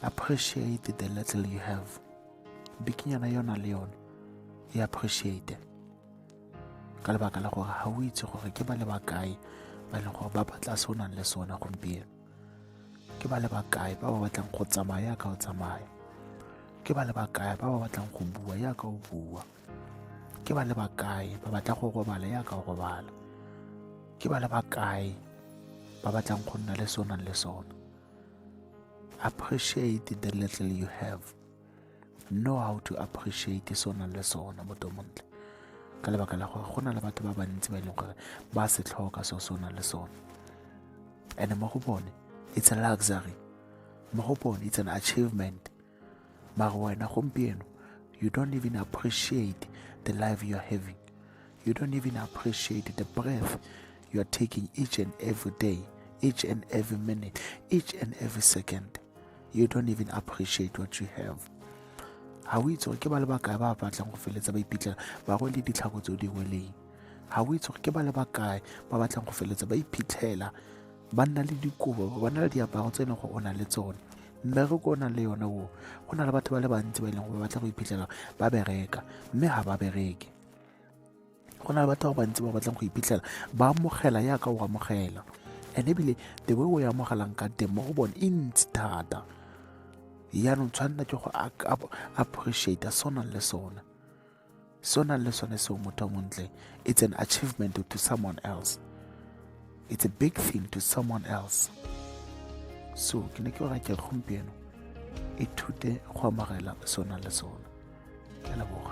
Appreciate the little you have. Bikinyana yona le yone e appreciate. Ka lebaka la gore ha o itse gore ke ba le bakae ba leng gore ba batla se o nang le sona gompieno. Ke ba le bakae ba ba batlang go tsamaya ka o tsamaya. Ke ba le bakae ba ba batlang go bua ya ka o bua. Ke ba le bakae ba batla go robala ya ka o robala. Ke ba le bakae ba batlang go nna le se o nang le sona. Appreciate the little you have. Know how to appreciate se o nang le sona motho o montle. Ka lebaka la gore go na le batho ba bantsi ba e leng gore ba se tlhoka se o nang le sona. And mo go bone, it's a luxury. Mo go bone, it's an achievement. Mara wena gompieno, you don't even appreciate the life you're having. You don't even appreciate the breath you're taking each and every day, each and every minute, each and every second. You don't even appreciate what you have. Ha o itse gore ke ba le bakae ba batlang go feletsa ba iphitlhela ba go le ditlhako tse o di weleng. Ha o itse gore ke ba le bakae ba batlang go feletsa ba iphitlhela ba nna le dikobo, ba na le diaparo tse e leng gore o na le tsone. Mmereko o nang le yone o, go na le batho ba le bantsi ba e leng gore ba batla go iphitlhela ba bereka mme ha ba bereke. Go na le batho ba bantsi ba batlang go iphitlhela ba amogela yaka o amogela. And ebile the way o e amogelang ka teng mo go bone e ntsi thata. Yaanong tshwanela ke go appreciate se o nang le sona. Se o nang le sone seo motho o montle, it's an achievement to someone else. It's a big thing to someone else. So ke ne ke ra ke gompieno ithute go amogela se o nang le sona. Ke a leboga.